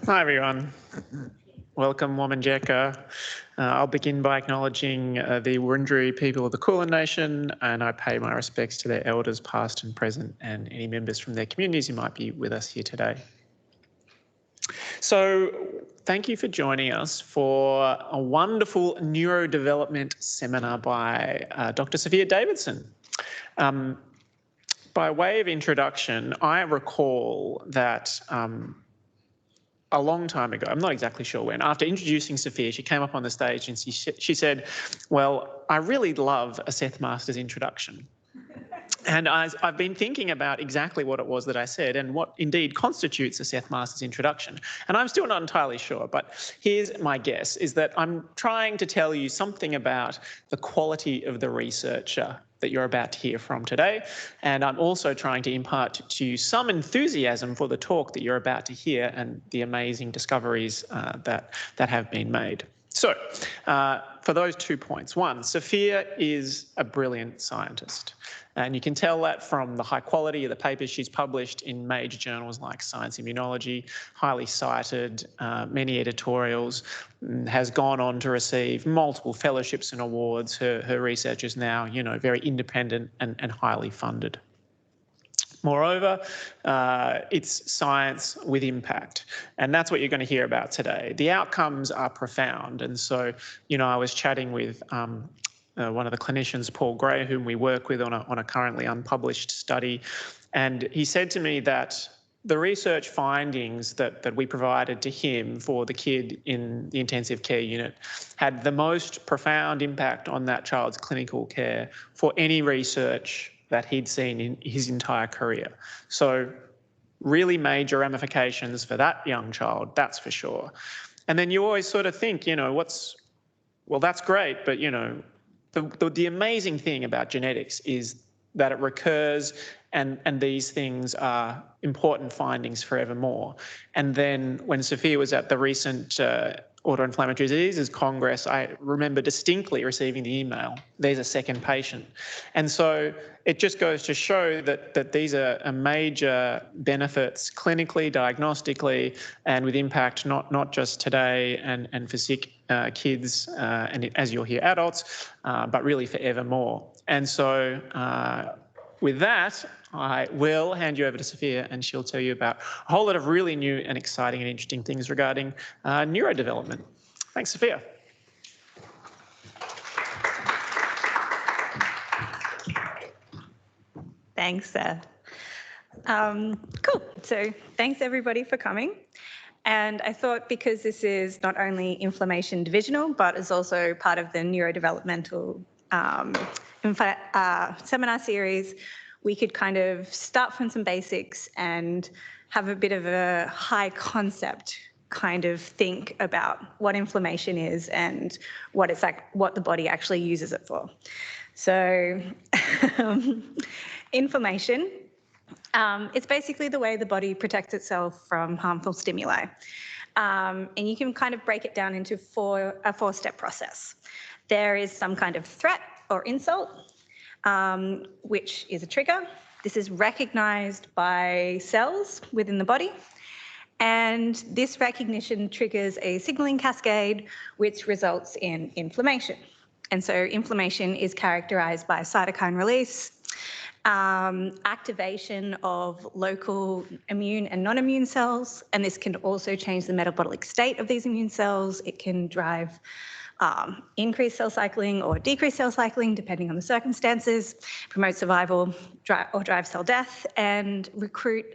Hi everyone. Welcome, Wominjeka. I'll begin by acknowledging the Wurundjeri people of the Kulin Nation, and I pay my respects to their elders past and present and any members from their communities who might be with us here today. So thank you for joining us for a wonderful neurodevelopment seminar by Dr. Sophia Davidson. By way of introduction, I recall that a long time ago, I'm not exactly sure when, after introducing Sophia, she came up on the stage and she said, well, I really love a Seth Masters introduction. And I've been thinking about exactly what it was that I said and what indeed constitutes a Seth Masters introduction. And I'm still not entirely sure, but here's my guess, is that I'm trying to tell you something about the quality of the researcher that you're about to hear from today. And I'm also trying to impart to you some enthusiasm for the talk that you're about to hear and the amazing discoveries that have been made. So for those 2 points, one, Sophia is a brilliant scientist. And you can tell that from the high quality of the papers she's published in major journals like Science Immunology, highly cited, many editorials, has gone on to receive multiple fellowships and awards. Her research is now, very independent and highly funded. Moreover, it's science with impact, and that's what you're going to hear about today. The outcomes are profound, and so, I was chatting with one of the clinicians, Paul Gray, whom we work with on a currently unpublished study, and he said to me that the research findings that we provided to him for the kid in the intensive care unit had the most profound impact on that child's clinical care for any research that he'd seen in his entire career. So really major ramifications for that young child, that's for sure. And then you always sort of think, well, that's great, but, the amazing thing about genetics is that it recurs and these things are important findings forevermore. And then when Sophia was at the recent Autoinflammatory Diseases Congress, I remember distinctly receiving the email, there's a second patient. And so it just goes to show that these are major benefits clinically, diagnostically, and with impact not just today and for sick kids, and as you'll hear, adults, but really forevermore. And so with that, I will hand you over to Sophia and she'll tell you about a whole lot of really new and exciting and interesting things regarding neurodevelopment. Thanks, Sophia. Thanks, Seth. Cool. So thanks, everybody, for coming. And I thought because this is not only inflammation divisional, but is also part of the neurodevelopmental seminar series, we could kind of start from some basics and have a bit of a high concept kind of think about what inflammation is and what it's like, what the body actually uses it for. So inflammation, it's basically the way the body protects itself from harmful stimuli. And you can kind of break it down into a four-step process. There is some kind of threat or insult, which is a trigger. This is recognized by cells within the body. And this recognition triggers a signaling cascade, which results in inflammation. And so inflammation is characterized by cytokine release, activation of local immune and non-immune cells, and this can also change the metabolic state of these immune cells. It can drive increased cell cycling or decreased cell cycling, depending on the circumstances, promote survival or drive cell death, and recruit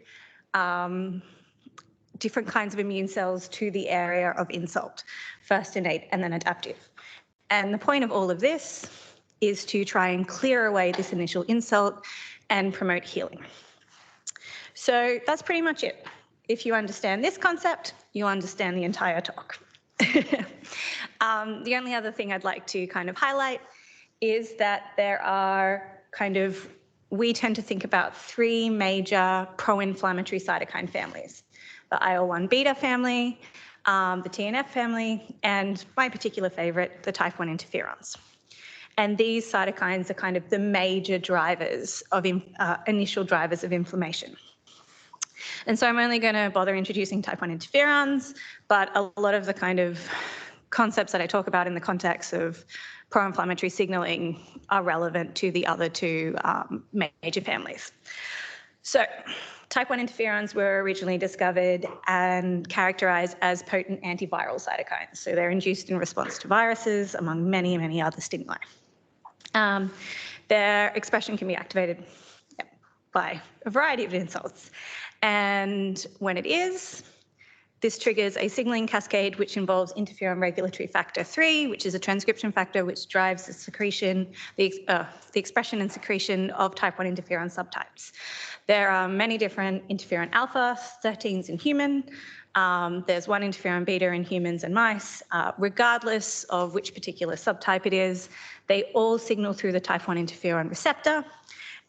different kinds of immune cells to the area of insult, first innate and then adaptive. And the point of all of this is to try and clear away this initial insult and promote healing. So that's pretty much it. If you understand this concept, you understand the entire talk. The only other thing I'd like to kind of highlight is that there are we tend to think about three major pro-inflammatory cytokine families: the IL-1 beta family, the TNF family, and my particular favorite, the type 1 interferons. And these cytokines are kind of the major drivers of initial drivers of inflammation. And so I'm only going to bother introducing type 1 interferons, but a lot of the kind of concepts that I talk about in the context of pro-inflammatory signaling are relevant to the other two major families. So type 1 interferons were originally discovered and characterized as potent antiviral cytokines. So they're induced in response to viruses, among many, many other stimuli. Their expression can be activated by a variety of insults. And when it is, this triggers a signaling cascade which involves interferon regulatory factor 3, which is a transcription factor which drives the secretion, the expression and secretion of type 1 interferon subtypes. There are many different interferon alpha, 13s in human. There's one interferon beta in humans and mice. Regardless of which particular subtype it is, they all signal through the type 1 interferon receptor,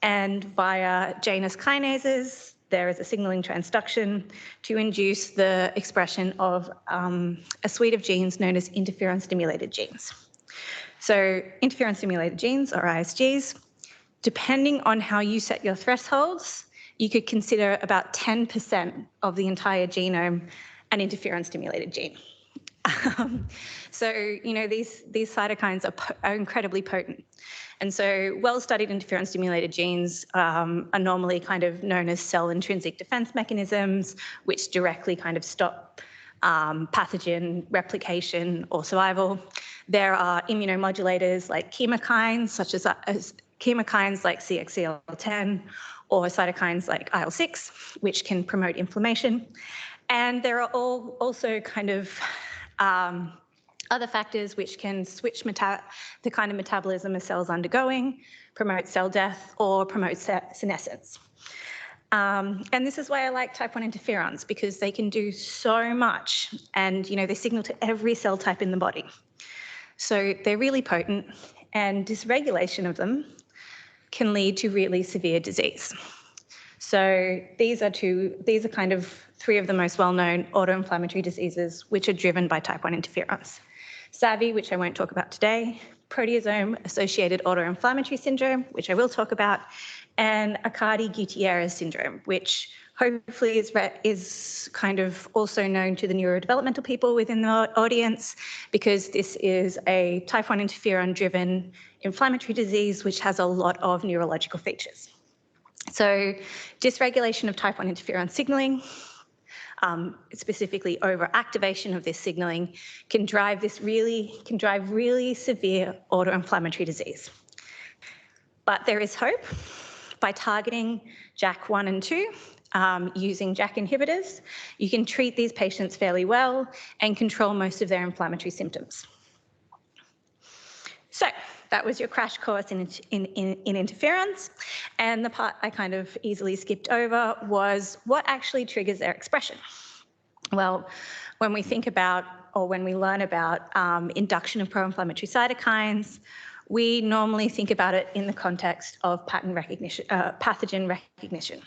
and via Janus kinases, there is a signaling transduction to induce the expression of a suite of genes known as interferon-stimulated genes. So interferon-stimulated genes, or ISGs, depending on how you set your thresholds, you could consider about 10% of the entire genome an interferon-stimulated gene. So, you know, these cytokines are incredibly potent. And so well-studied interferon-stimulated genes are normally kind of known as cell intrinsic defense mechanisms, which directly kind of stop pathogen replication or survival. There are immunomodulators like chemokines, such as chemokines like CXCL10, or cytokines like IL-6, which can promote inflammation. And there are also kind of other factors which can switch the kind of metabolism a cell's undergoing, promote cell death, or promote senescence. And this is why I like type 1 interferons, because they can do so much, and you know, they signal to every cell type in the body. So they're really potent, and dysregulation of them can lead to really severe disease. So these are kind of three of the most well-known autoinflammatory diseases which are driven by type 1 interferons. SAVI, which I won't talk about today, proteasome-associated autoinflammatory syndrome, which I will talk about, and Aicardi-Gutierrez syndrome, which hopefully is kind of also known to the neurodevelopmental people within the audience, because this is a type 1 interferon-driven inflammatory disease which has a lot of neurological features. So dysregulation of type 1 interferon signaling, specifically overactivation of this signaling, can drive really severe autoinflammatory disease. But there is hope. By targeting JAK1 and 2, using JAK inhibitors, you can treat these patients fairly well and control most of their inflammatory symptoms. So that was your crash course in interferons. And the part I kind of easily skipped over was what actually triggers their expression. Well, when we think about, or when we learn about induction of pro-inflammatory cytokines, we normally think about it in the context of pathogen recognition.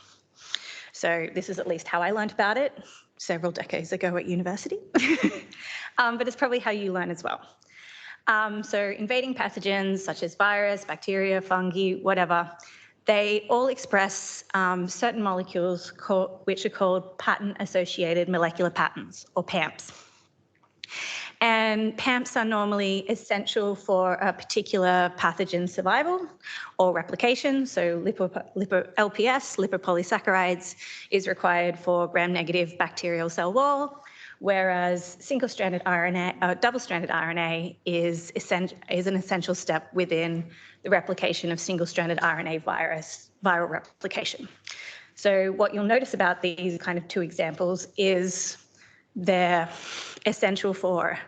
So this is at least how I learned about it several decades ago at university, but it's probably how you learn as well. So invading pathogens such as virus, bacteria, fungi, whatever, they all express certain molecules which are called pattern-associated molecular patterns, or PAMPs. And PAMPs are normally essential for a particular pathogen survival or replication. So LPS, lipopolysaccharides, is required for gram-negative bacterial cell wall, whereas single-stranded RNA, double-stranded RNA is an essential step within the replication of single-stranded RNA viral replication. So what you'll notice about these kind of two examples is they're essential for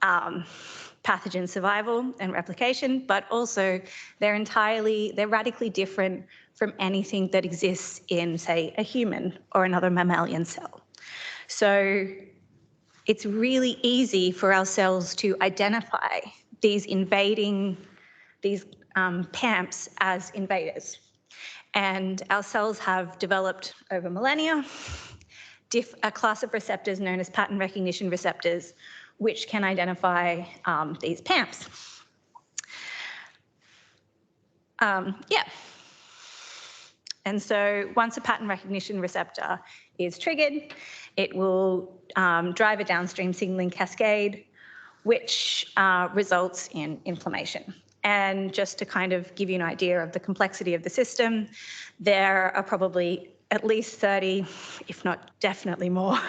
pathogen survival and replication, but also they're radically different from anything that exists in, say, a human or another mammalian cell. So it's really easy for our cells to identify these PAMPs as invaders. And our cells have developed over millennia a class of receptors known as pattern recognition receptors, which can identify these PAMPs. And so once a pattern recognition receptor is triggered, it will drive a downstream signaling cascade, which results in inflammation. And just to kind of give you an idea of the complexity of the system, there are probably at least 30, if not definitely more,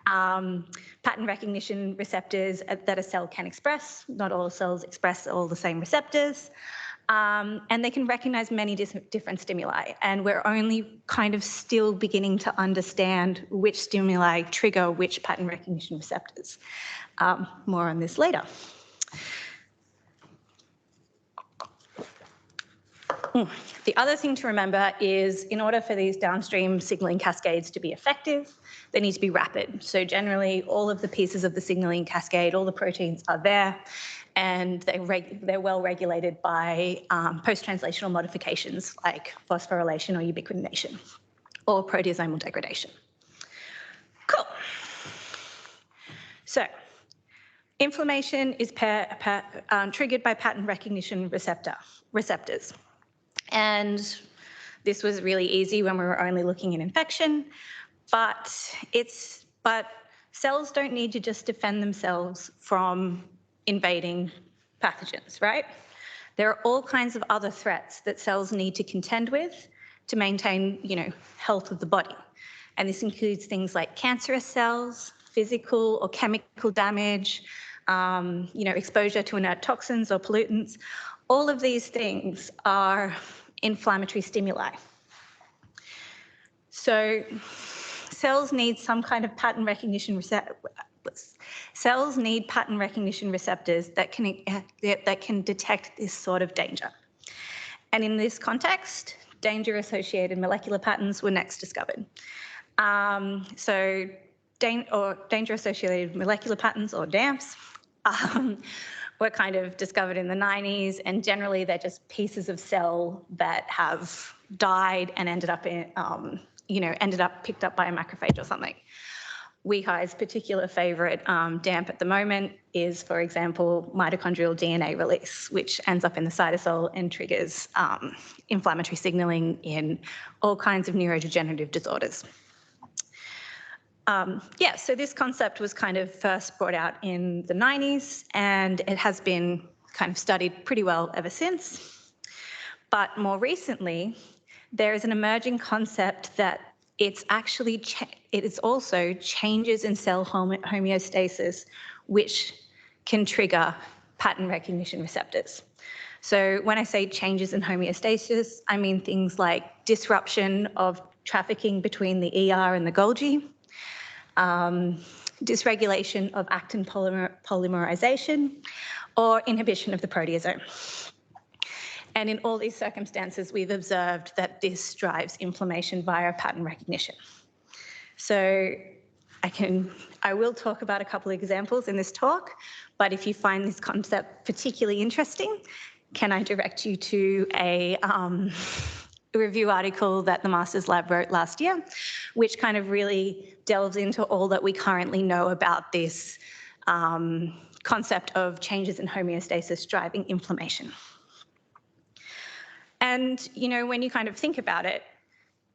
pattern recognition receptors that a cell can express. Not all cells express all the same receptors. And they can recognize many different stimuli. And we're only kind of still beginning to understand which stimuli trigger which pattern recognition receptors. More on this later. The other thing to remember is in order for these downstream signaling cascades to be effective, they need to be rapid. So generally, all of the pieces of the signaling cascade, all the proteins are there, and they're well regulated by post-translational modifications like phosphorylation or ubiquitination or proteasomal degradation. Cool. So inflammation is triggered by pattern recognition receptors. And this was really easy when we were only looking at infection, but cells don't need to just defend themselves from invading pathogens, right? There are all kinds of other threats that cells need to contend with to maintain, health of the body. And this includes things like cancerous cells, physical or chemical damage, exposure to inert toxins or pollutants. All of these things are inflammatory stimuli. So cells need some kind of pattern recognition Cells need pattern recognition receptors that can detect this sort of danger. And in this context, danger-associated molecular patterns were next discovered. So danger-associated molecular patterns, or DAMPs, were kind of discovered in the 90s, and generally they're just pieces of cell that have died and ended up picked up by a macrophage or something. WEHI's particular favorite DAMP at the moment is, for example, mitochondrial DNA release, which ends up in the cytosol and triggers inflammatory signaling in all kinds of neurodegenerative disorders. So this concept was kind of first brought out in the 90s, and it has been kind of studied pretty well ever since. But more recently, there is an emerging concept that it is also changes in cell homeostasis which can trigger pattern recognition receptors. So when I say changes in homeostasis, I mean things like disruption of trafficking between the ER and the Golgi, dysregulation of actin polymerization, or inhibition of the proteasome. And in all these circumstances, we've observed that this drives inflammation via pattern recognition. So I will talk about a couple of examples in this talk, but if you find this concept particularly interesting, can I direct you to a review article that the Masters Lab wrote last year, which kind of really delves into all that we currently know about this concept of changes in homeostasis driving inflammation. And, when you kind of think about it,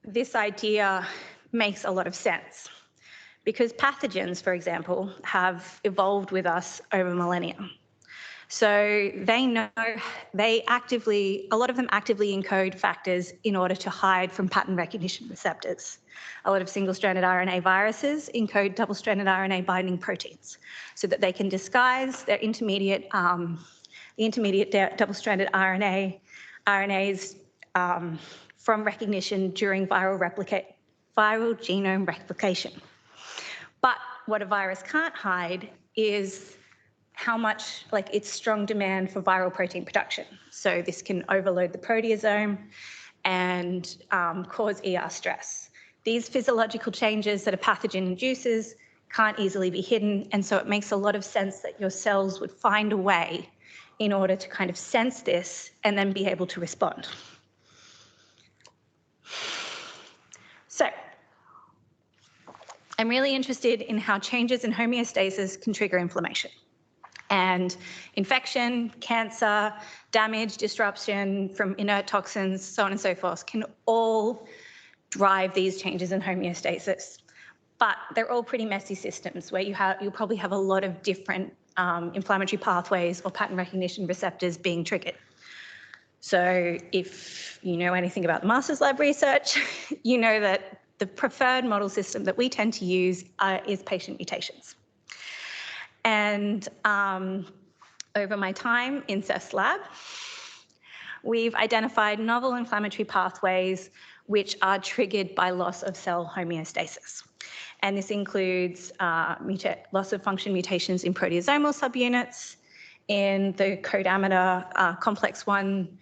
this idea makes a lot of sense because pathogens, for example, have evolved with us over millennia. So they know, a lot of them actively encode factors in order to hide from pattern recognition receptors. A lot of single-stranded RNA viruses encode double-stranded RNA binding proteins so that they can disguise their intermediate double-stranded RNAs from recognition during viral genome replication. But what a virus can't hide is how much, its strong demand for viral protein production. So this can overload the proteasome and cause ER stress. These physiological changes that a pathogen induces can't easily be hidden, and so it makes a lot of sense that your cells would find a way in order to kind of sense this and then be able to respond. So I'm really interested in how changes in homeostasis can trigger inflammation. And infection, cancer, damage, disruption from inert toxins, so on and so forth, can all drive these changes in homeostasis. But they're all pretty messy systems where you'll probably have a lot of different inflammatory pathways or pattern recognition receptors being triggered. So if you know anything about the Masters Lab research, you know that the preferred model system that we tend to use is patient mutations. And over my time in Seth's lab, we've identified novel inflammatory pathways which are triggered by loss of cell homeostasis. And this includes loss of function mutations in proteasomal subunits, in the codamina complex 1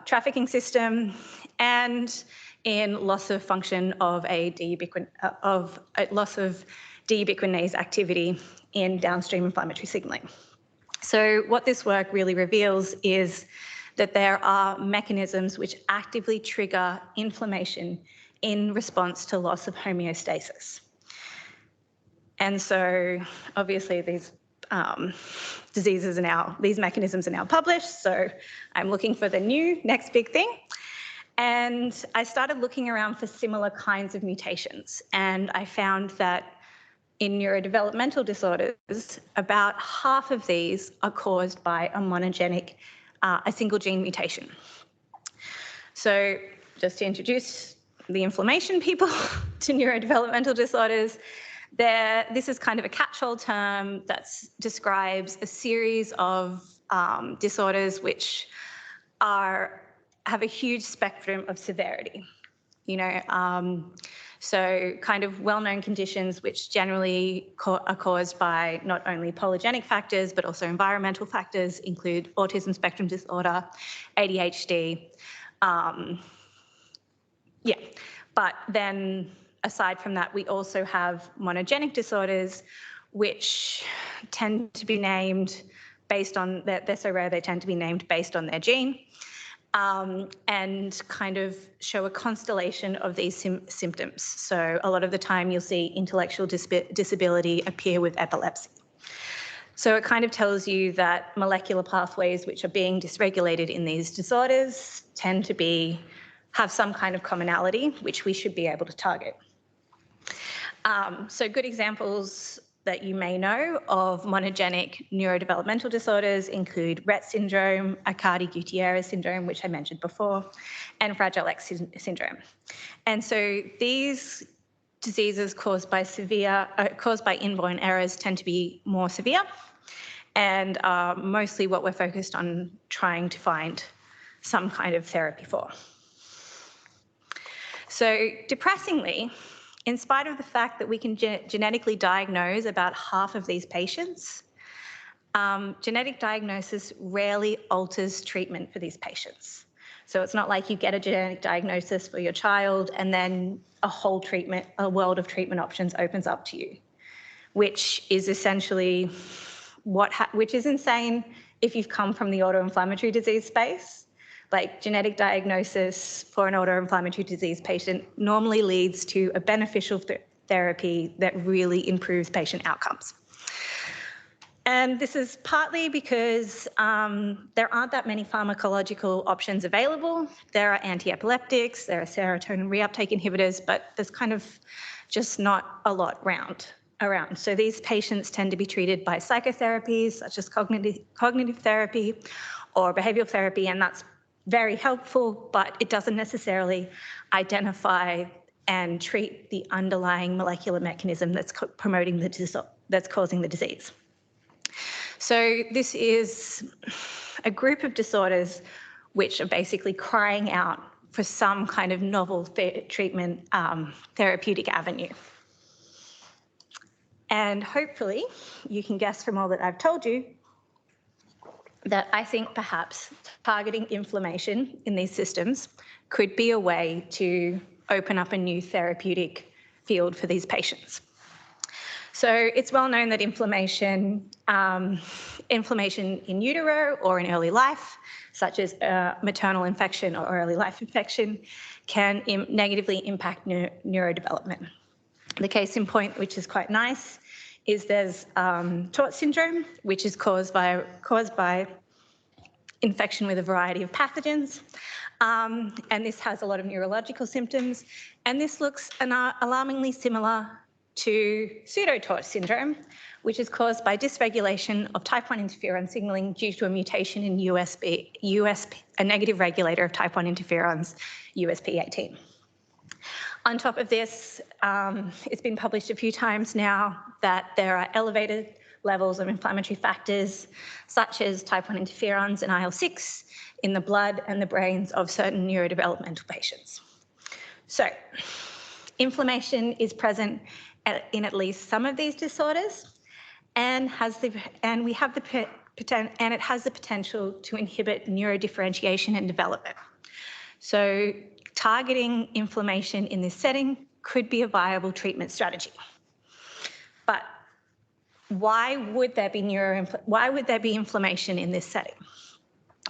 trafficking system, and in loss of function of loss of deubiquinase activity in downstream inflammatory signaling. So what this work really reveals is that there are mechanisms which actively trigger inflammation in response to loss of homeostasis. And so obviously these these mechanisms are now published, so I'm looking for the next big thing. And I started looking around for similar kinds of mutations, and I found that in neurodevelopmental disorders, about half of these are caused by a monogenic, a single gene mutation. So just to introduce the inflammation people to neurodevelopmental disorders, this is kind of a catch-all term that describes a series of disorders which have a huge spectrum of severity. So kind of well-known conditions which generally are caused by not only polygenic factors but also environmental factors include autism spectrum disorder, ADHD. But then aside from that, we also have monogenic disorders which tend to be named based on, they're so rare they tend to be named based on their gene. And kind of show a constellation of these symptoms. So a lot of the time you'll see intellectual disability appear with epilepsy. So it kind of tells you that molecular pathways which are being dysregulated in these disorders tend to have some kind of commonality which we should be able to target. So good examples that you may know of monogenic neurodevelopmental disorders include Rett syndrome, Aicardi-Gutierrez syndrome, which I mentioned before, and Fragile X syndrome. And so these diseases caused by inborn errors tend to be more severe and are mostly what we're focused on trying to find some kind of therapy for. So depressingly, in spite of the fact that we can genetically diagnose about half of these patients, genetic diagnosis rarely alters treatment for these patients. So it's not like you get a genetic diagnosis for your child and then a world of treatment options opens up to you, which is essentially which is insane if you've come from the autoinflammatory disease space. Like genetic diagnosis for an autoinflammatory disease patient normally leads to a beneficial therapy that really improves patient outcomes. And this is partly because there aren't that many pharmacological options available. There are anti-epileptics, there are serotonin reuptake inhibitors, but there's kind of just not a lot around. So these patients tend to be treated by psychotherapies such as cognitive therapy or behavioral therapy, and that's very helpful, but it doesn't necessarily identify and treat the underlying molecular mechanism that's causing the disease. So this is a group of disorders which are basically crying out for some kind of novel treatment therapeutic avenue. And hopefully you can guess from all that I've told you that I think perhaps targeting inflammation in these systems could be a way to open up a new therapeutic field for these patients. So it's well known that inflammation in utero or in early life, such as maternal infection or early life infection, can negatively impact neurodevelopment. The case in point, which is quite nice, is there's Tort syndrome, which is caused by infection with a variety of pathogens. And this has a lot of neurological symptoms. And this looks alarmingly similar to pseudotort syndrome, which is caused by dysregulation of type 1 interferon signaling due to a mutation in a negative regulator of type 1 interferons, USP18. On top of this, it's been published a few times now that there are elevated levels of inflammatory factors such as type 1 interferons and IL-6 in the blood and the brains of certain neurodevelopmental patients. So, inflammation is present in at least some of these disorders, and it has the potential to inhibit neurodifferentiation and development. So, targeting inflammation in this setting could be a viable treatment strategy. But why would there be inflammation in this setting?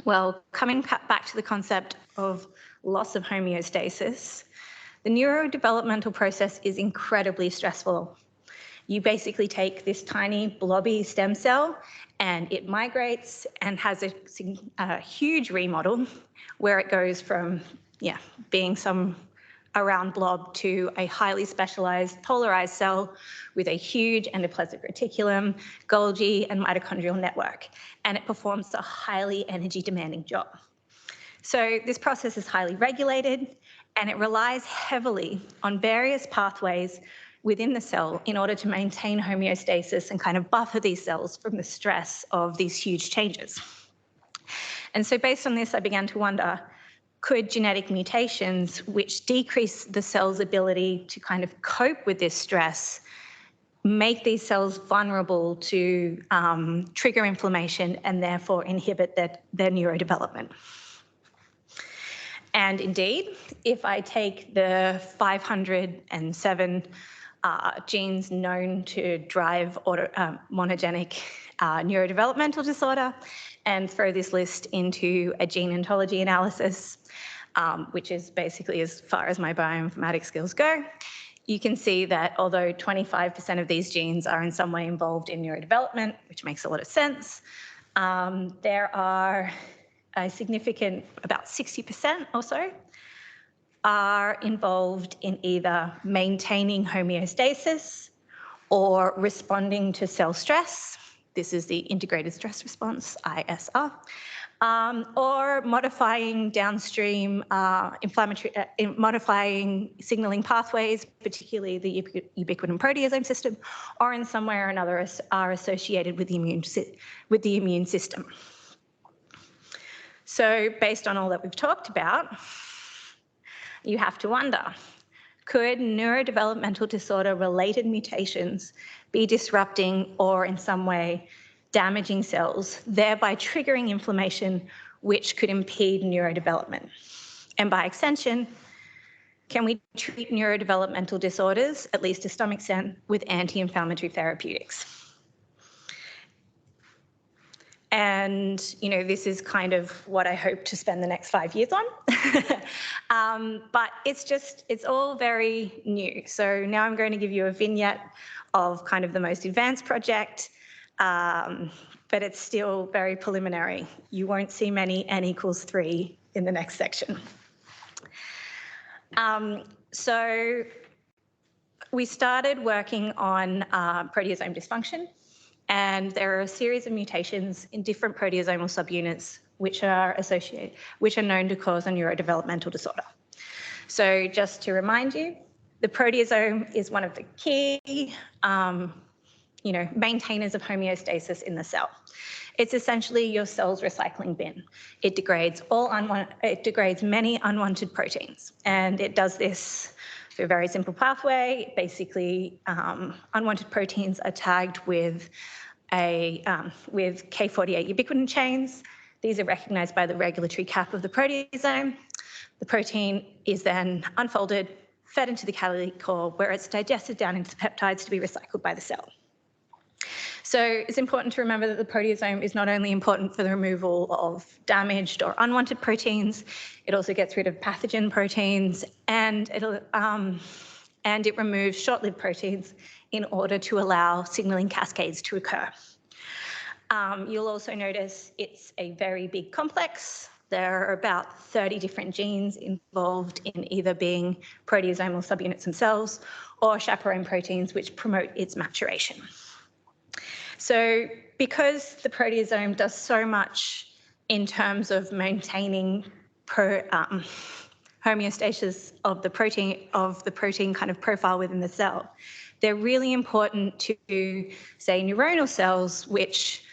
Well, coming back to the concept of loss of homeostasis, the neurodevelopmental process is incredibly stressful. You basically take this tiny blobby stem cell and it migrates and has a huge remodel where it goes from being some a round blob to a highly specialized polarized cell with a huge endoplasmic reticulum, Golgi, and mitochondrial network. And it performs a highly energy demanding job. So this process is highly regulated and it relies heavily on various pathways within the cell in order to maintain homeostasis and kind of buffer these cells from the stress of these huge changes. And so based on this, I began to wonder, could genetic mutations which decrease the cell's ability to kind of cope with this stress make these cells vulnerable to trigger inflammation and therefore inhibit their neurodevelopment? And indeed, if I take the 507 genes known to drive monogenic neurodevelopmental disorder and throw this list into a gene ontology analysis, which is basically as far as my bioinformatics skills go, you can see that although 25% of these genes are in some way involved in neurodevelopment, which makes a lot of sense, there are a significant, about 60% or so, are involved in either maintaining homeostasis or responding to cell stress. This is the integrated stress response, ISR, or modifying downstream modifying signaling pathways, particularly the ubiquitin proteasome system, or in some way or another are associated with the immune system. So based on all that we've talked about, you have to wonder, could neurodevelopmental disorder related mutations be disrupting or in some way damaging cells, thereby triggering inflammation which could impede neurodevelopment? And by extension, can we treat neurodevelopmental disorders, at least to some extent, with anti-inflammatory therapeutics? And, this is kind of what I hope to spend the next 5 years on. But it's all very new. So now I'm going to give you a vignette of kind of the most advanced project, but it's still very preliminary. You won't see many N=3 in the next section. So we started working on proteasome dysfunction. And there are a series of mutations in different proteasomal subunits which are known to cause a neurodevelopmental disorder. So just to remind you, the proteasome is one of the key, maintainers of homeostasis in the cell. It's essentially your cell's recycling bin. It degrades many unwanted proteins, and it does this through a very simple pathway. Basically, unwanted proteins are tagged with K48 ubiquitin chains. These are recognized by the regulatory cap of the proteasome. The protein is then unfolded, fed into the catalytic core, where it's digested down into the peptides to be recycled by the cell. So it's important to remember that the proteasome is not only important for the removal of damaged or unwanted proteins, it also gets rid of pathogen proteins, and and it removes short-lived proteins in order to allow signaling cascades to occur. You'll also notice it's a very big complex. There are about 30 different genes involved in either being proteasomal subunits themselves or chaperone proteins which promote its maturation. So because the proteasome does so much in terms of maintaining homeostasis of the protein kind of profile within the cell, they're really important to, say, neuronal cells, which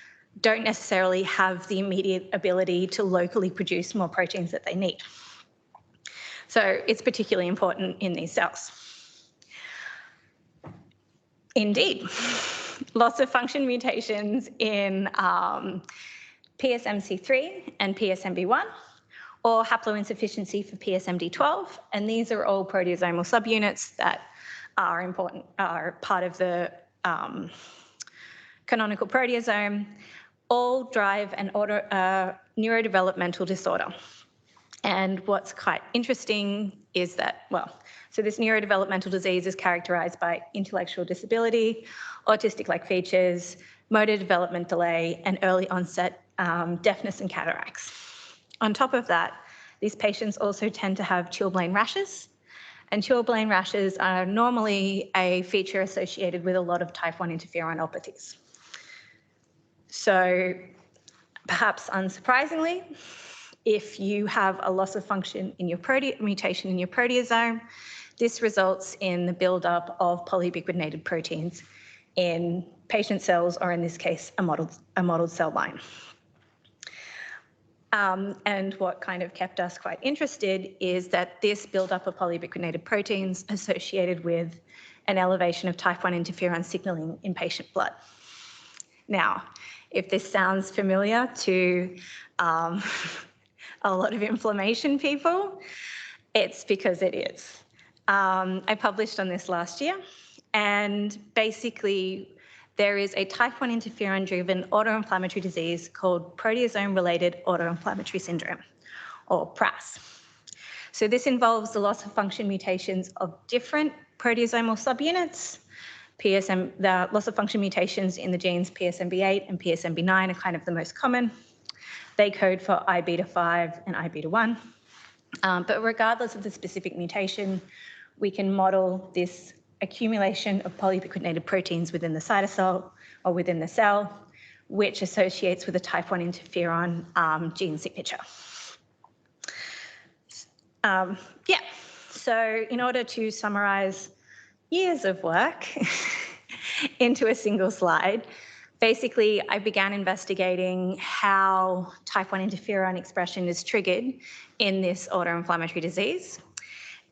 don't necessarily have the immediate ability to locally produce more proteins that they need. So it's particularly important in these cells. Indeed, loss of function mutations in PSMC3 and PSMB1, or haploinsufficiency for PSMD12, and these are all proteasomal subunits that are important, are part of the canonical proteasome, all drive an neurodevelopmental disorder. And what's quite interesting is that, well, so this neurodevelopmental disease is characterized by intellectual disability, autistic-like features, motor development delay, and early onset deafness and cataracts. On top of that, these patients also tend to have chilblain rashes, and chilblain rashes are normally a feature associated with a lot of type 1 interferonopathies. So perhaps unsurprisingly, if you have a loss of function in your mutation in your proteasome, this results in the buildup of polyubiquitinated proteins in patient cells, or in this case, a modeled cell line. And what kind of kept us quite interested is that this buildup of polyubiquitinated proteins associated with an elevation of type 1 interferon signaling in patient blood. Now, if this sounds familiar to a lot of inflammation people, it's because it is. I published on this last year, and basically there is a type 1 interferon-driven autoinflammatory disease called proteasome-related autoinflammatory syndrome, or PRAS. So this involves the loss of function mutations of different proteasomal subunits. The loss of function mutations in the genes PSMB8 and PSMB9 are kind of the most common. They code for I-beta5 and I-beta1. But regardless of the specific mutation, we can model this accumulation of polyubiquitinated proteins within the cytosol or within the cell, which associates with a type 1 interferon gene signature. So in order to summarize years of work into a single slide, basically I began investigating how type 1 interferon expression is triggered in this autoinflammatory disease.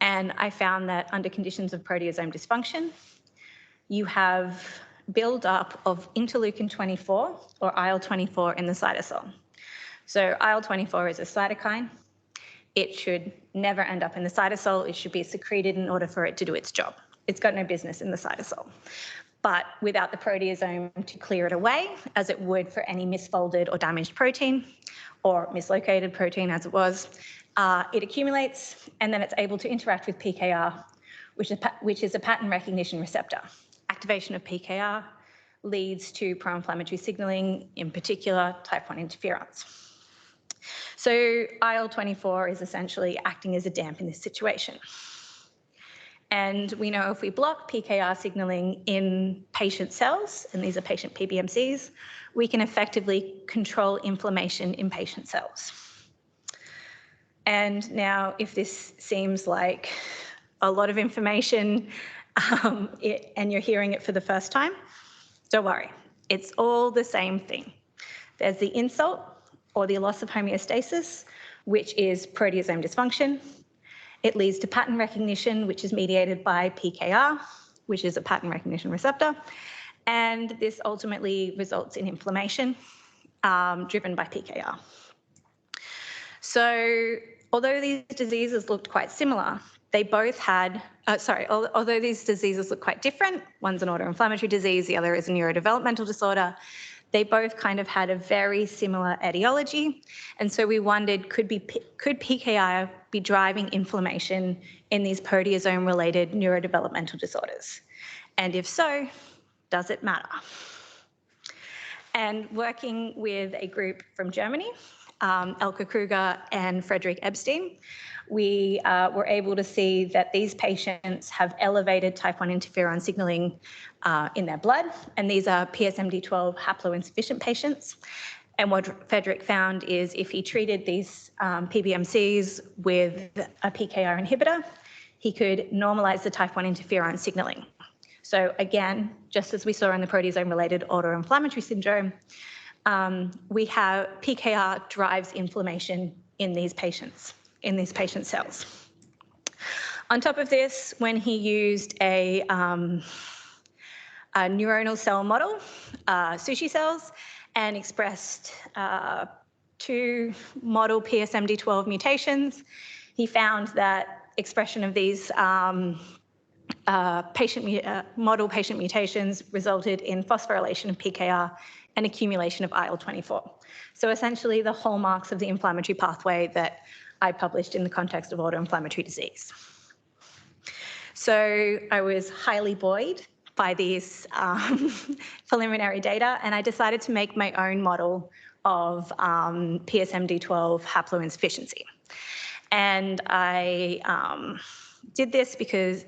And I found that under conditions of proteasome dysfunction, you have buildup of interleukin-24 or IL-24 in the cytosol. So IL-24 is a cytokine. It should never end up in the cytosol. It should be secreted in order for it to do its job. It's got no business in the cytosol. But without the proteasome to clear it away, as it would for any misfolded or damaged protein, or mislocated protein as it was, it accumulates, and then it's able to interact with PKR, which is a pattern recognition receptor. Activation of PKR leads to pro-inflammatory signaling, in particular type 1 interferons. So IL-24 is essentially acting as a damp in this situation. And we know if we block PKR signaling in patient cells, and these are patient PBMCs, we can effectively control inflammation in patient cells. And now, if this seems like a lot of information and you're hearing it for the first time, don't worry. It's all the same thing. There's the insult, or the loss of homeostasis, which is proteasome dysfunction. It leads to pattern recognition, which is mediated by PKR, which is a pattern recognition receptor. And this ultimately results in inflammation driven by PKR. So although these diseases looked quite similar, they both had, although these diseases look quite different, one's an autoinflammatory disease, the other is a neurodevelopmental disorder, they both kind of had a very similar etiology. And so we wondered, could PKI be driving inflammation in these proteasome-related neurodevelopmental disorders? And if so, does it matter? And working with a group from Germany, Elke Kruger and Frederick Epstein, we were able to see that these patients have elevated type 1 interferon signaling in their blood, and these are PSMD12 haploinsufficient patients. And what Frederick found is if he treated these PBMCs with a PKR inhibitor, he could normalize the type 1 interferon signaling. So again, just as we saw in the proteasome-related autoinflammatory syndrome, we have PKR drives inflammation in these patients, in these patient cells. On top of this, when he used a neuronal cell model, sushi cells, and expressed 2 model PSMD12 mutations, he found that expression of these model patient mutations resulted in phosphorylation of PKR and accumulation of IL-24. So essentially the hallmarks of the inflammatory pathway that I published in the context of autoinflammatory disease. So I was highly buoyed by these preliminary data, and I decided to make my own model of PSMD12 haploinsufficiency. And I did this because,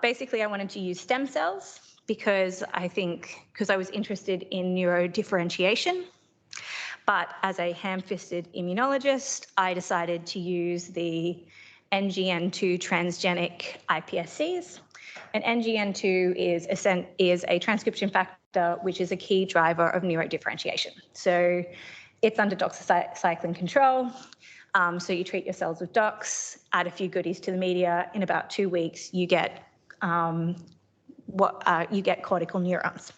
basically I wanted to use stem cells because I was interested in neurodifferentiation. But as a ham-fisted immunologist, I decided to use the NGN2 transgenic iPSCs. And NGN2 is a transcription factor which is a key driver of neurodifferentiation. So it's under doxycycline control. So you treat your cells with dox, add a few goodies to the media. In about 2 weeks, you get cortical neurons.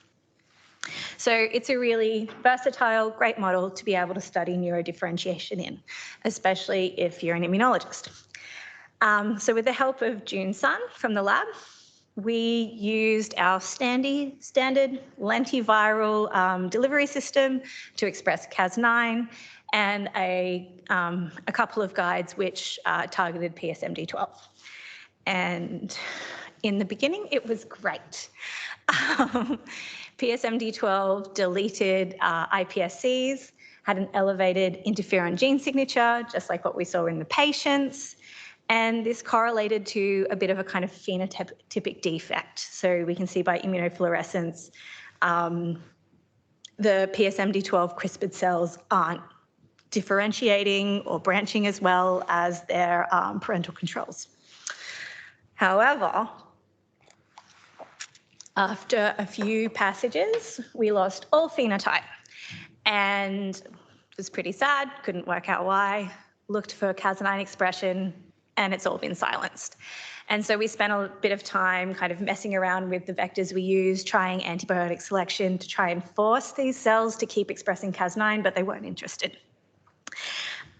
So it's a really versatile, great model to be able to study neurodifferentiation in, especially if you're an immunologist. So with the help of June Sun from the lab, we used our standard lentiviral delivery system to express Cas9 and a couple of guides which targeted PSMD12. And in the beginning, it was great. PSMD12 deleted iPSCs, had an elevated interferon gene signature, just like what we saw in the patients. And this correlated to a bit of a kind of phenotypic defect. So we can see by immunofluorescence, the PSMD12 CRISPR cells aren't differentiating or branching as well as their parental controls. However, after a few passages, we lost all phenotype, and it was pretty sad, couldn't work out why, looked for Cas9 expression, and it's all been silenced. And so we spent a bit of time kind of messing around with the vectors we use, trying antibiotic selection to try and force these cells to keep expressing Cas9, but they weren't interested.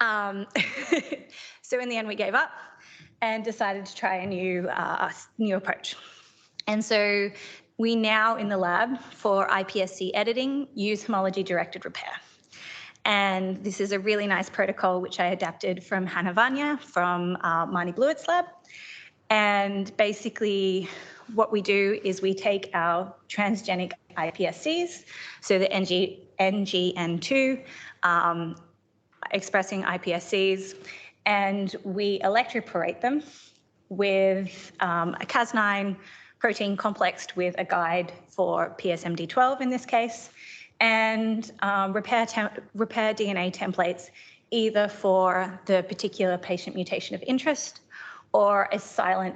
So in the end, we gave up and decided to try a new approach. And so we now in the lab for iPSC editing use homology-directed repair. And this is a really nice protocol which I adapted from Hannah Vanya from Marnie Blewett's lab. And basically what we do is we take our transgenic iPSCs, so the NGN2 expressing iPSCs, and we electroporate them with a Cas9 protein complexed with a guide for PSMD12 in this case, and repair DNA templates either for the particular patient mutation of interest or a silent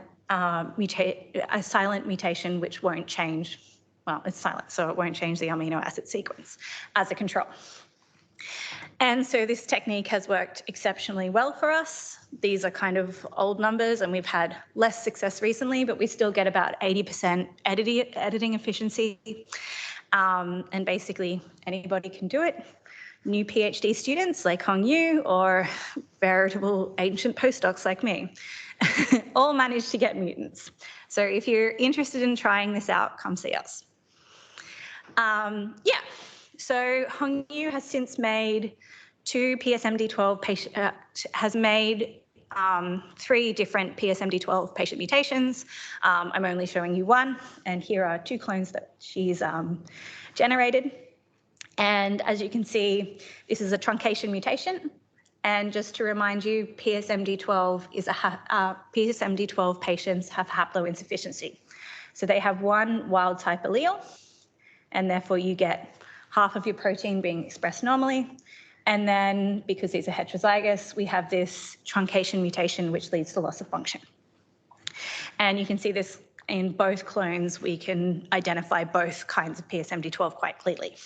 mutation which won't change, well, it's silent, so it won't change the amino acid sequence as a control. And so this technique has worked exceptionally well for us. These are kind of old numbers and we've had less success recently, but we still get about 80% editing efficiency. And basically anybody can do it. New PhD students like Hong Yu or veritable ancient postdocs like me all manage to get mutants. So if you're interested in trying this out, come see us. Yeah, so Hongyu has since made 2 PSMD12 patient, has made 3 different PSMD12 patient mutations. I'm only showing you one, and here are 2 clones that she's generated. And as you can see, this is a truncation mutation. And just to remind you, PSMD12 is PSMD12 patients have haploinsufficiency. So they have 1 wild type allele, and therefore you get half of your protein being expressed normally. And then because these are heterozygous, we have this truncation mutation, which leads to loss of function. And you can see this in both clones, we can identify both kinds of PSMD12 quite clearly.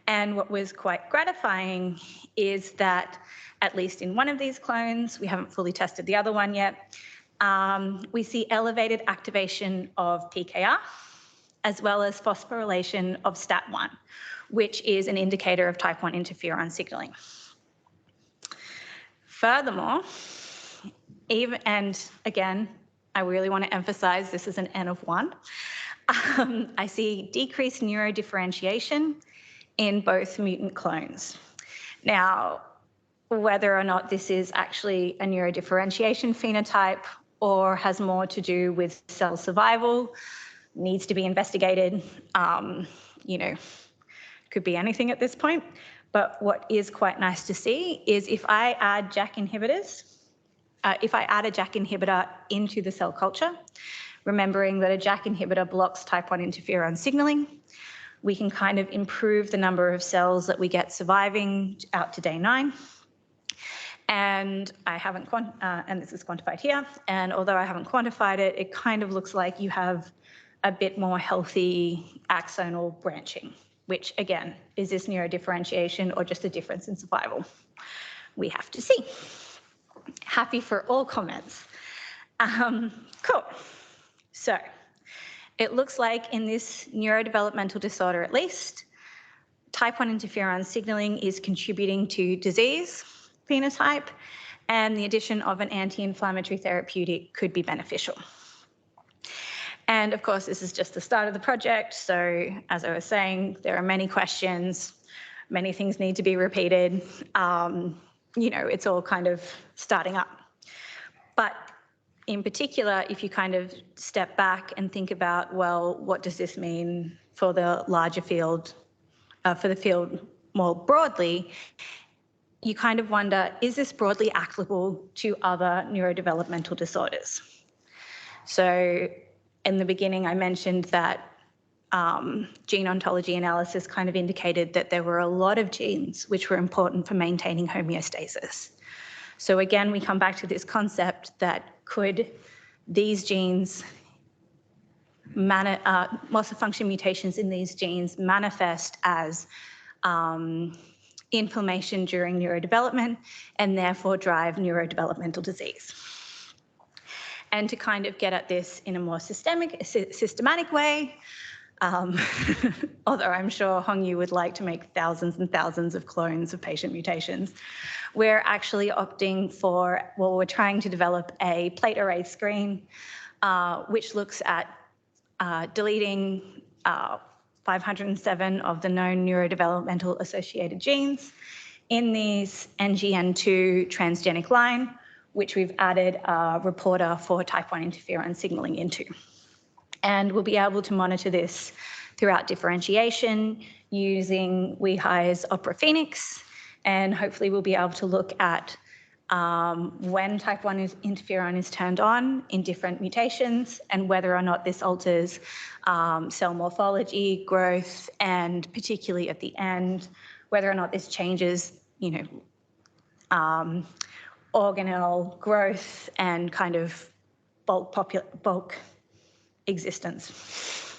And what was quite gratifying is that, at least in one of these clones, we haven't fully tested the other one yet, we see elevated activation of PKR, as well as phosphorylation of STAT1, which is an indicator of type 1 interferon signaling. Furthermore, and again, I really want to emphasize this is an N of 1, I see decreased neurodifferentiation in both mutant clones. Now, whether or not this is actually a neurodifferentiation phenotype or has more to do with cell survival needs to be investigated. You know, could be anything at this point. But what is quite nice to see is if I add JAK inhibitors, if I add a JAK inhibitor into the cell culture, remembering that a JAK inhibitor blocks type 1 interferon signaling, we can kind of improve the number of cells that we get surviving out to day 9. And I haven't, and this is quantified here, and although I haven't quantified it, it kind of looks like you have a bit more healthy axonal branching, which again, is this neurodifferentiation or just a difference in survival? We have to see. Happy for all comments. Cool. So it looks like in this neurodevelopmental disorder at least, type 1 interferon signaling is contributing to disease phenotype, and the addition of an anti-inflammatory therapeutic could be beneficial. And of course, this is just the start of the project. So as I was saying, there are many questions, many things need to be repeated. You know, it's all kind of starting up. But in particular, if you kind of step back and think about, well, what does this mean for the larger field, for the field more broadly, you kind of wonder, is this broadly applicable to other neurodevelopmental disorders? So in the beginning, I mentioned that gene ontology analysis kind of indicated that there were a lot of genes which were important for maintaining homeostasis. So again, we come back to this concept that could these genes, loss of function mutations in these genes manifest as inflammation during neurodevelopment and therefore drive neurodevelopmental disease. And to kind of get at this in a more systematic way, although I'm sure Hongyu would like to make thousands and thousands of clones of patient mutations, we're actually opting for, well, we're trying to develop a plate array screen, which looks at deleting 507 of the known neurodevelopmental associated genes in these NGN2 transgenic line, which we've added a reporter for type 1 interferon signaling into. And we'll be able to monitor this throughout differentiation using WEHI's Opera Phoenix, and hopefully we'll be able to look at when type 1 interferon is turned on in different mutations and whether or not this alters cell morphology, growth, and particularly at the end, whether or not this changes, you know, organelle growth and kind of bulk existence.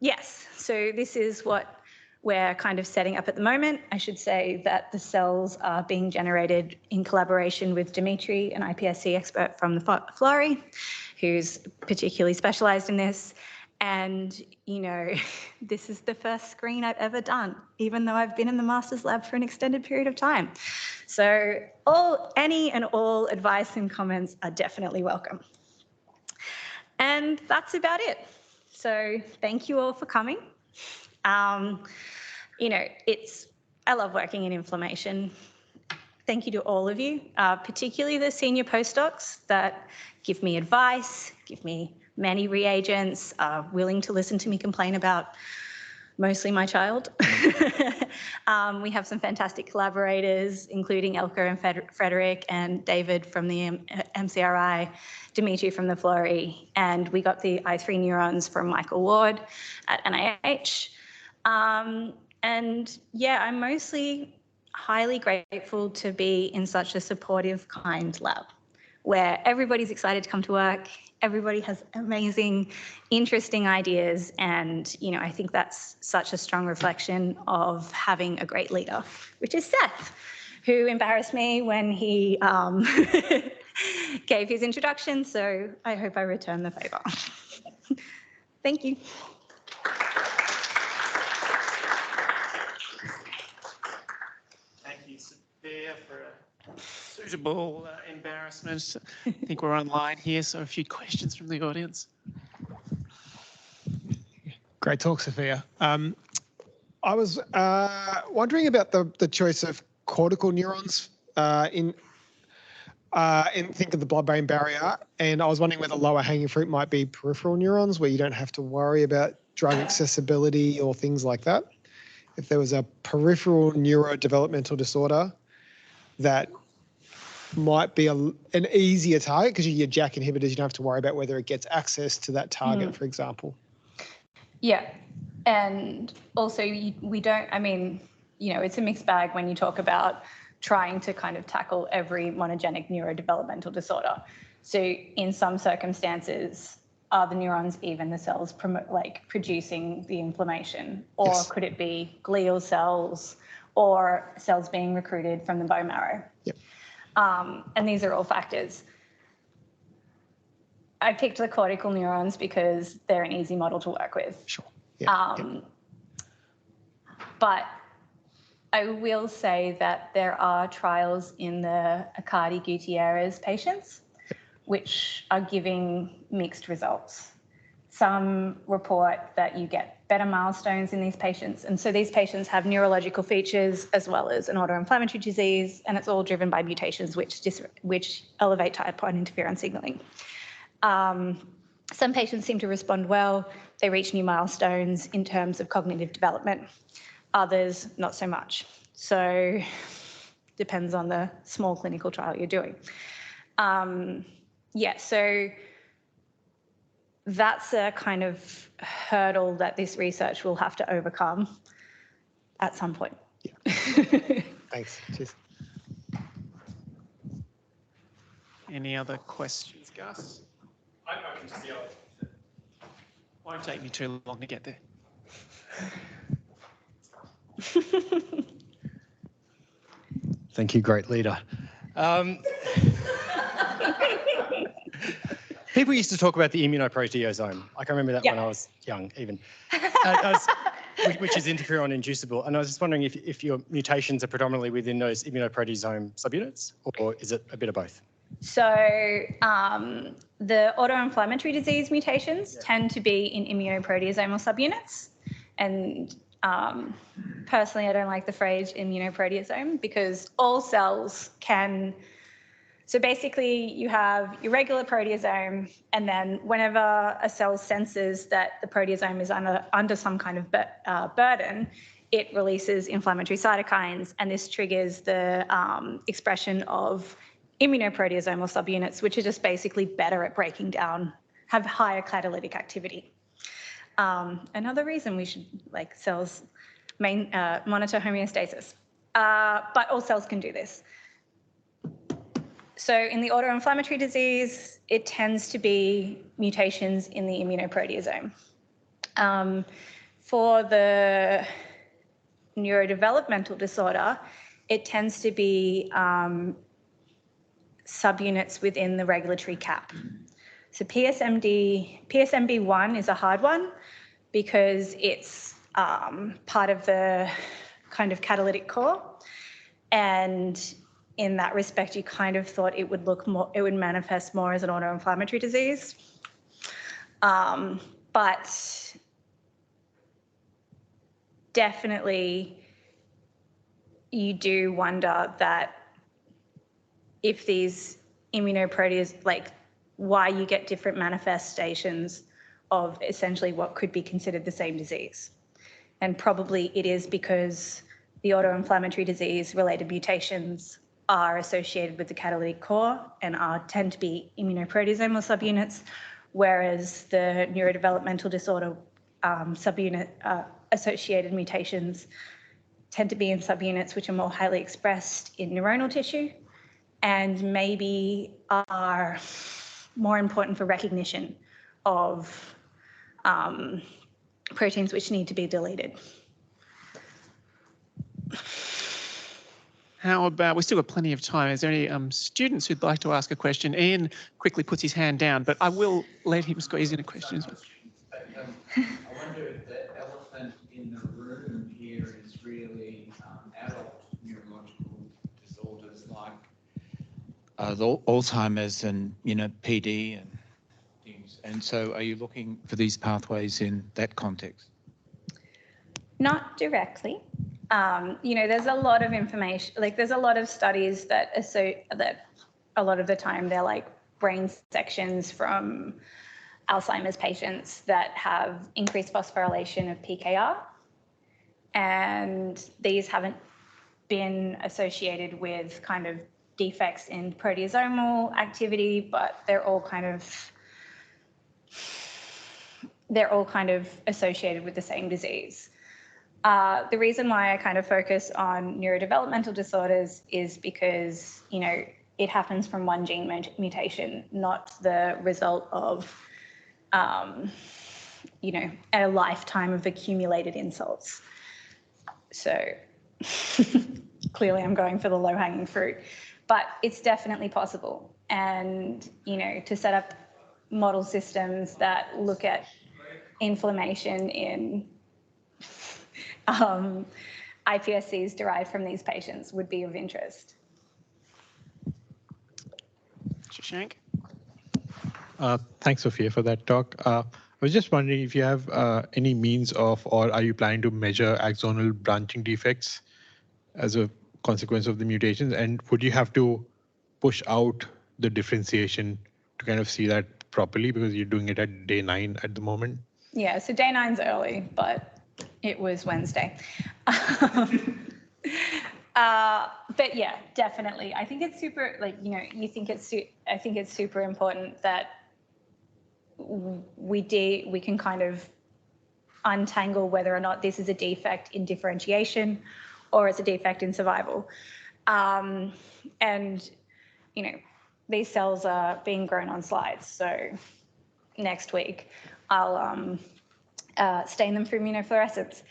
Yes, so this is what we're kind of setting up at the moment. I should say that the cells are being generated in collaboration with Dimitri, an iPSC expert from the Florey, who's particularly specialized in this. And, you know, this is the first screen I've ever done, even though I've been in the master's lab for an extended period of time. So any and all advice and comments are definitely welcome. And that's about it. So thank you all for coming. You know, I love working in inflammation. Thank you to all of you, particularly the senior postdocs that give me advice, give me many reagents, are willing to listen to me complain about mostly my child. We have some fantastic collaborators, including Elka and Frederick and David from the MCRI, Dimitri from the Florey, and we got the I3 neurons from Michael Ward at NIH. And yeah, I'm mostly highly grateful to be in such a supportive, kind lab where everybody's excited to come to work, everybody has amazing, interesting ideas, and you know, I think that's such a strong reflection of having a great leader, which is Seth, who embarrassed me when he gave his introduction, so I hope I return the favour. Thank you. Thank you, Sophia, for a suitable embarrassment. I think we're online here, so a few questions from the audience. Great talk, Sophia. I was wondering about the choice of cortical neurons in think of the blood-brain barrier, and I was wondering whether lower hanging fruit might be peripheral neurons where you don't have to worry about drug accessibility or things like that. If there was a peripheral neurodevelopmental disorder that might be an easier target because your JAK inhibitors, you don't have to worry about whether it gets access to that target, for example. Yeah, and also we don't, I mean, you know, it's a mixed bag when you talk about trying to kind of tackle every monogenic neurodevelopmental disorder. So in some circumstances, are the neurons even the cells producing the inflammation? Or Yes. could it be glial cells or cells being recruited from the bone marrow? Yep. And these are all factors. I picked the cortical neurons because they're an easy model to work with. Sure. Yeah. But I will say that there are trials in the Accardi-Gutierrez patients which are giving mixed results. Some report that you get better milestones in these patients. And so these patients have neurological features as well as an autoinflammatory disease, and it's all driven by mutations which elevate type 1 interferon signaling. Some patients seem to respond well. They reach new milestones in terms of cognitive development. Others, not so much. So depends on the small clinical trial you're doing. Yeah, so that's a kind of hurdle that this research will have to overcome at some point. Yeah. Thanks. Cheers. Any other questions, Gus? I can just yell. Won't take me too long to get there. Thank you, great leader. People used to talk about the immunoproteasome. I can remember that when I was young, even, which is interferon inducible. And I was just wondering if your mutations are predominantly within those immunoproteasome subunits, or is it a bit of both? So the autoinflammatory disease mutations tend to be in immunoproteasomal subunits. And personally, I don't like the phrase immunoproteasome because all cells can. So basically, you have your regular proteasome, and then whenever a cell senses that the proteasome is under some kind of burden, it releases inflammatory cytokines, and this triggers the expression of immunoproteasomal subunits, which are just basically better at breaking down, have higher catalytic activity. Another reason we should, like, cells monitor homeostasis, but all cells can do this. So in the autoinflammatory disease, it tends to be mutations in the immunoproteasome. For the neurodevelopmental disorder, it tends to be subunits within the regulatory cap. So PSMB1 is a hard one because it's part of the kind of catalytic core, and in that respect, you kind of thought it would manifest more as an autoinflammatory disease. But definitely you do wonder that if these immunoproteases, like why you get different manifestations of essentially what could be considered the same disease. And probably it is because the autoinflammatory disease related mutations are associated with the catalytic core and tend to be immunoproteasomal subunits, whereas the neurodevelopmental disorder subunit associated mutations tend to be in subunits which are more highly expressed in neuronal tissue and maybe are more important for recognition of proteins which need to be deleted. How about, we still got plenty of time. Is there any students who'd like to ask a question? Ian quickly puts his hand down, but I will let him squeeze in a question as well. I wonder if the elephant in the room here is really adult neurological disorders like the Alzheimer's and, PD and things. And so are you looking for these pathways in that context? Not directly. There's a lot of information, like there's a lot of studies that a lot of the time they're like brain sections from Alzheimer's patients that have increased phosphorylation of PKR. And these haven't been associated with kind of defects in proteasomal activity, but they're all kind of associated with the same disease. The reason why I kind of focus on neurodevelopmental disorders is because, it happens from one gene mutation, not the result of, a lifetime of accumulated insults. So clearly I'm going for the low-hanging fruit, but it's definitely possible. And, to set up model systems that look at inflammation in iPSCs derived from these patients would be of interest. Shashank? Thanks, Sophia, for that talk. I was just wondering if you have any means of, or are you planning to measure axonal branching defects as a consequence of the mutations? And would you have to push out the differentiation to kind of see that properly, because you're doing it at day 9 at the moment? Yeah, so day 9's early, but it was Wednesday. But yeah, definitely. I think it's super, I think it's super important that we can kind of untangle whether or not this is a defect in differentiation or it's a defect in survival. And, these cells are being grown on slides. So next week, I'll stain them for immunofluorescence.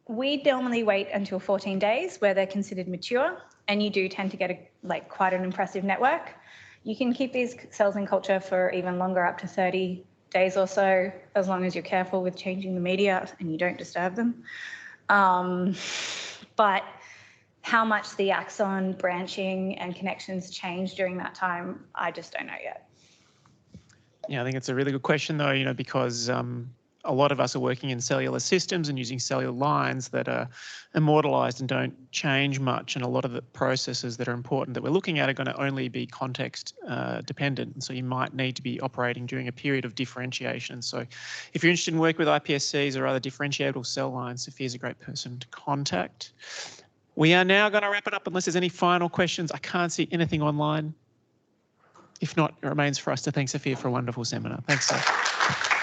We normally wait until 14 days where they're considered mature, and you do tend to get quite an impressive network. You can keep these cells in culture for even longer, up to 30 days or so, as long as you're careful with changing the media and you don't disturb them. But how much the axon branching and connections change during that time, I just don't know yet. Yeah, I think it's a really good question, though, because a lot of us are working in cellular systems and using cellular lines that are immortalized and don't change much. And a lot of the processes that are important that we're looking at are going to only be context dependent. And so you might need to be operating during a period of differentiation. So if you're interested in working with iPSCs or other differentiable cell lines, Sophia's a great person to contact. We are now going to wrap it up unless there's any final questions. I can't see anything online. If not, it remains for us to thank Sophia for a wonderful seminar. Thanks, Soph.